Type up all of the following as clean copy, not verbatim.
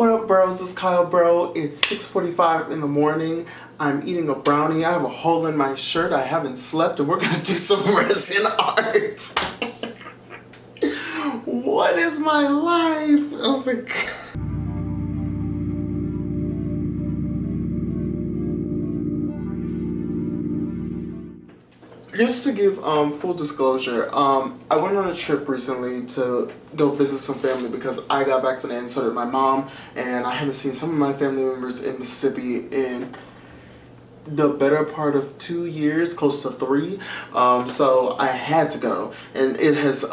What up, bros? It's Kyle, bro. It's 6:45 in the morning. I'm eating a brownie. I have a hole in my shirt. I haven't slept, and we're gonna do some resin art. What is my life? Oh my God. Just to give full disclosure, I went on a trip recently to go visit some family because I got vaccinated and so did my mom, and I haven't seen some of my family members in Mississippi in the better part of 2 years, close to 3. So I had to go, and it has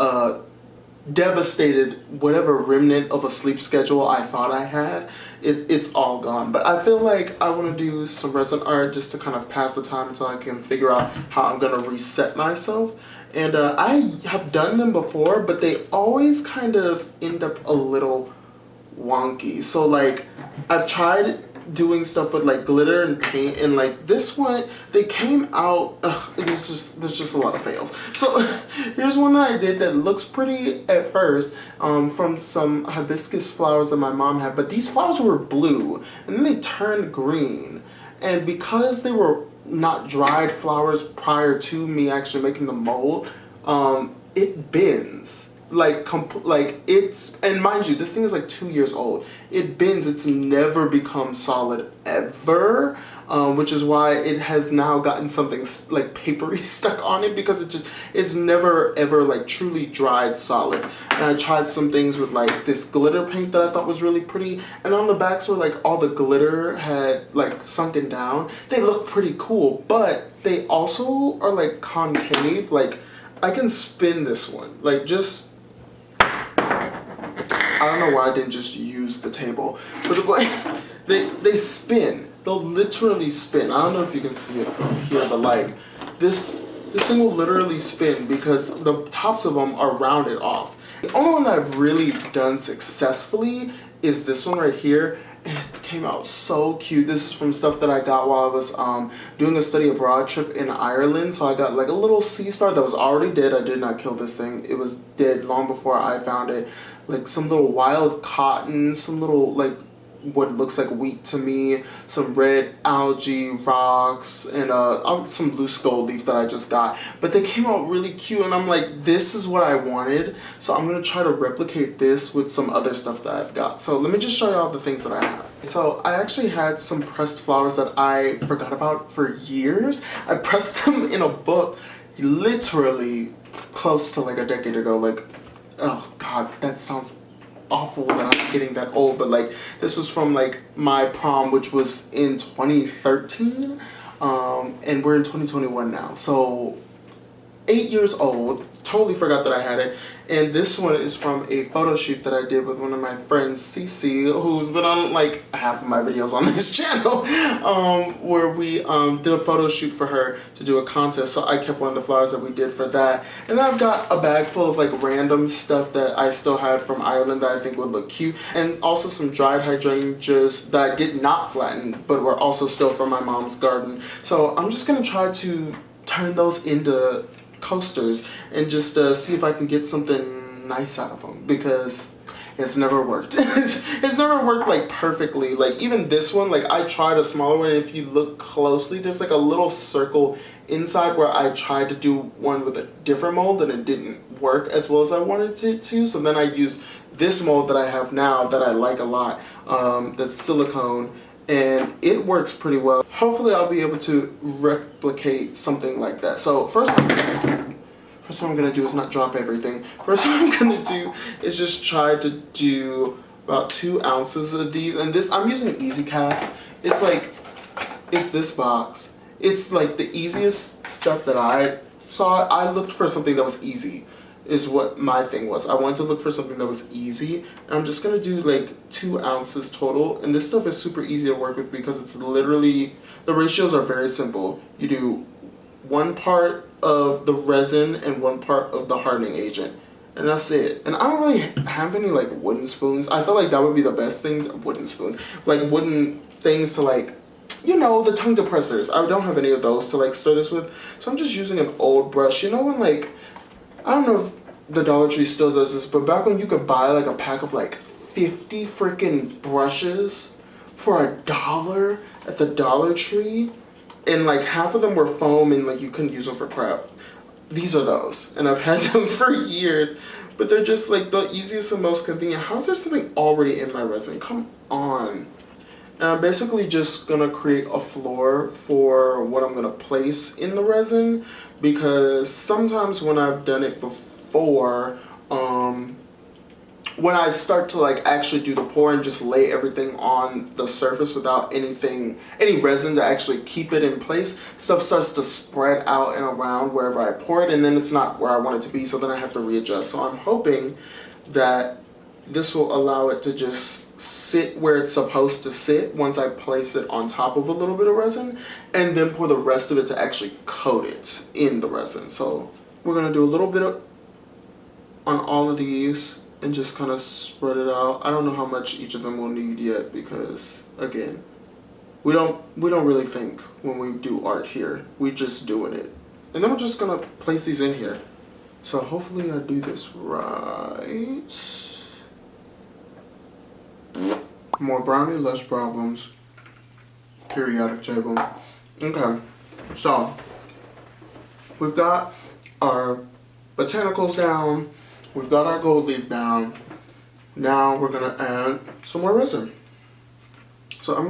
devastated whatever remnant of a sleep schedule I thought I had. It's all gone. But I feel like I want to do some resin art just to kind of pass the time until I can figure out how I'm going to reset myself. And I have done them before, but they always kind of end up a little wonky. So like, I've tried doing stuff with like glitter and paint, and like this one, they came out, there's just a lot of fails. So here's one that I did that looks pretty at first, from some hibiscus flowers that my mom had, but these flowers were blue and then they turned green, and because they were not dried flowers prior to me actually making the mold, it bends. Like it's, and mind you, this thing is like 2 years old. It bends. It's never become solid ever, which is why it has now gotten something like papery stuck on it, because it's never ever like truly dried solid. And I tried some things with like this glitter paint that I thought was really pretty, and on the backs where like all the glitter had like sunken down, they look pretty cool, but they also are like concave. Like I can spin this one, like just, I don't know why I didn't just use the table, but they spin. They'll literally spin. I don't know if you can see it from here, but like this thing will literally spin because the tops of them are rounded off. The only one that I've really done successfully is this one right here, and it came out so cute. This is from stuff that I got while I was doing a study abroad trip in Ireland. So I got like a little sea star that was already dead. I did not kill this thing. It was dead long before I found it. Like some little wild cotton, some little like what looks like wheat to me, some red algae rocks, and some loose gold leaf that I just got. But they came out really cute, and I'm like, this is what I wanted. So I'm gonna try to replicate this with some other stuff that I've got. So let me just show you all the things that I have. So I actually had some pressed flowers that I forgot about for years. I pressed them in a book literally close to like a decade ago. Like, oh God, that sounds awful that I'm getting that old, but like this was from like my prom, which was in 2013, and we're in 2021 now, so 8 years old. Totally forgot that I had it. And this one is from a photo shoot that I did with one of my friends, Cece, who's been on like half of my videos on this channel, where we did a photo shoot for her to do a contest. So I kept one of the flowers that we did for that. And then I've got a bag full of like random stuff that I still had from Ireland that I think would look cute, and also some dried hydrangeas that I did not flatten but were also still from my mom's garden. So I'm just gonna try to turn those into coasters and just see if I can get something nice out of them, because it's never worked. It's never worked like perfectly. Like even this one, like I tried a smaller one, and if you look closely, there's like a little circle inside where I tried to do one with a different mold and it didn't work as well as I wanted it to. So then I used this mold that I have now that I like a lot, that's silicone, and it works pretty well. Hopefully I'll be able to replicate something like that. So first what I'm gonna do is not drop everything. First what I'm gonna do is just try to do about 2 ounces of these. And this, I'm using Easy Cast. It's like, it's this box. It's like the easiest stuff that I saw. I looked for something that was easy, is what my thing was. I wanted to look for something that was easy, and I'm just gonna do like 2 ounces total. And this stuff is super easy to work with because it's literally, the ratios are very simple. You do 1 part of the resin and 1 part of the hardening agent, and that's it. And I don't really have any like wooden spoons. I feel like that would be the best thing. Wooden spoons, like wooden things to like, you know, the tongue depressors. I don't have any of those to like stir this with, so I'm just using an old brush. You know when like, I don't know if the Dollar Tree still does this, but back when you could buy like a pack of like 50 freaking brushes for $1 at the Dollar Tree, and like half of them were foam and like you couldn't use them for crap. These are those, and I've had them for years, but they're just like the easiest and most convenient. How is there something already in my resin? Come on. And I'm basically just gonna create a floor for what I'm gonna place in the resin, because sometimes when I've done it before, when I start to like actually do the pour and just lay everything on the surface without any resin to actually keep it in place, stuff starts to spread out and around wherever I pour it, and then it's not where I want it to be, so then I have to readjust. So I'm hoping that this will allow it to just sit where it's supposed to sit once I place it on top of a little bit of resin, and then pour the rest of it to actually coat it in the resin. So we're gonna do a little bit on all of these and just kind of spread it out. I don't know how much each of them will need yet, because again, we don't really think when we do art here. We just doing it. And then we're just gonna place these in here. So hopefully I do this right. More brownie, less problems. Periodic table. Okay, so we've got our botanicals down. We've got our gold leaf down. Now we're gonna add some more resin. So I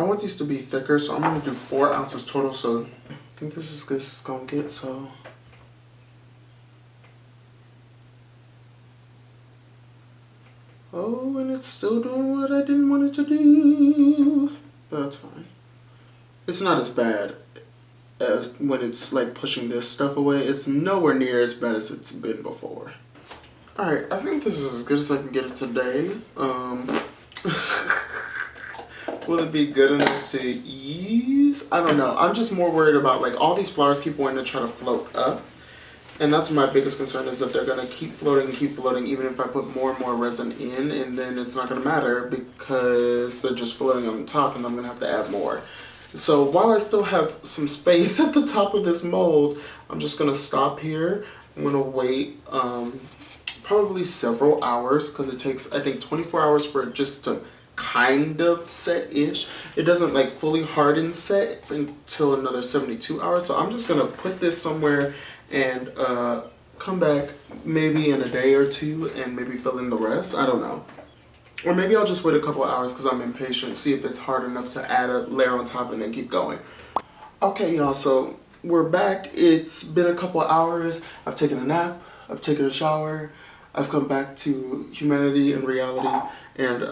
want these to be thicker, so I'm gonna do 4 ounces total. So I think this is good as it's gonna get, so. Oh, and it's still doing what I didn't want it to do. But that's fine. It's not as bad as when it's like pushing this stuff away. It's nowhere near as bad as it's been before. Alright, I think this is as good as I can get it today. Will it be good enough to use? I don't know. I'm just more worried about like all these flowers keep wanting to try to float up. And that's my biggest concern, is that they're gonna keep floating, even if I put more and more resin in, and then it's not gonna matter because they're just floating on the top and I'm gonna have to add more. So while I still have some space at the top of this mold, I'm just gonna stop here. I'm gonna wait probably several hours, because it takes, I think, 24 hours for it just to kind of set-ish. It doesn't like fully harden set until another 72 hours. So I'm just gonna put this somewhere and come back maybe in a day or two and maybe fill in the rest. I don't know. Or maybe I'll just wait a couple of hours because I'm impatient, see if it's hard enough to add a layer on top and then keep going. Okay, y'all, so we're back. It's been a couple of hours. I've taken a nap, I've taken a shower, I've come back to humanity and reality, and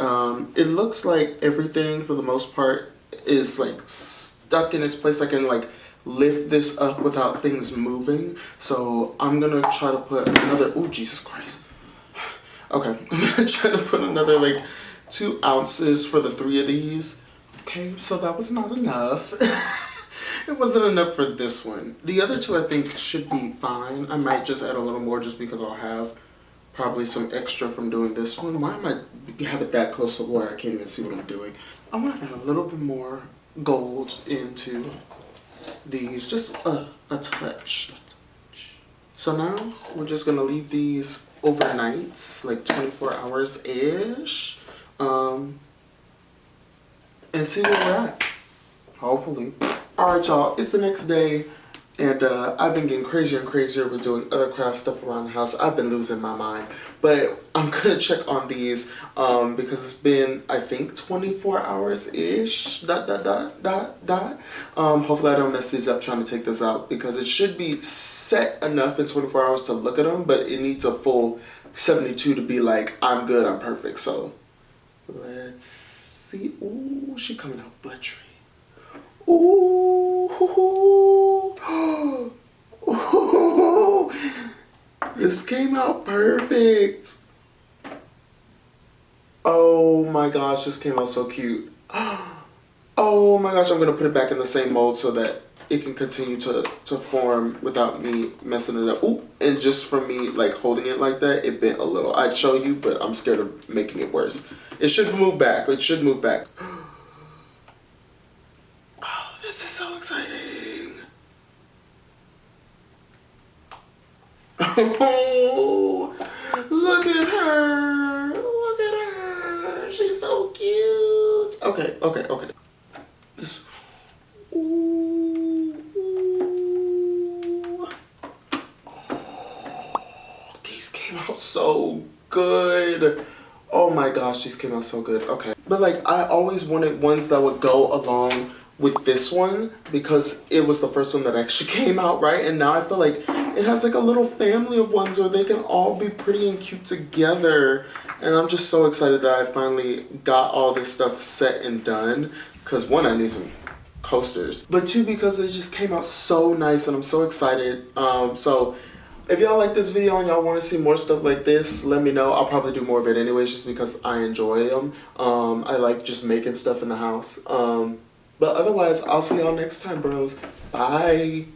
it looks like everything for the most part is like stuck in its place. I can like lift this up without things moving. So I'm gonna try to put another, oh Jesus Christ. Okay, I'm gonna try to put another like 2 ounces for the 3 of these. Okay, so that was not enough. It wasn't enough for this one. The other 2 I think should be fine. I might just add a little more just because I'll have probably some extra from doing this one. Why am I have it that close to where I can't even see what I'm doing? I want to add a little bit more gold into these, just a touch. So now we're just gonna leave these overnight, like 24 hours ish, and see where we're at. Hopefully. All right, y'all. It's the next day, and I've been getting crazier and crazier with doing other craft stuff around the house. I've been losing my mind, but I'm gonna check on these because it's been, I think, 24 hours ish. Hopefully I don't mess these up trying to take this out, because it should be set enough in 24 hours to look at them, but it needs a full 72 to be like, I'm good, I'm perfect. So let's see. Ooh, she coming out buttery. Ooh, ooh, this came out perfect. Oh my gosh, this came out so cute. Oh my gosh, I'm gonna put it back in the same mold so that it can continue to form without me messing it up. Ooh, and just from me like holding it like that, it bent a little. I'd show you, but I'm scared of making it worse. It should move back. It should move back. Oh, this is so exciting. Oh, look at her. Look at so cute. Okay, okay, okay. This. Ooh, ooh. These came out so good. Oh my gosh, these came out so good. Okay. But like, I always wanted ones that would go along with this one because it was the first one that actually came out, right? And now I feel like it has like a little family of ones where they can all be pretty and cute together. And I'm just so excited that I finally got all this stuff set and done. Because one, I need some coasters. But two, because they just came out so nice and I'm so excited. So if y'all like this video and y'all want to see more stuff like this, let me know. I'll probably do more of it anyways just because I enjoy them. I like just making stuff in the house. But otherwise, I'll see y'all next time, bros. Bye.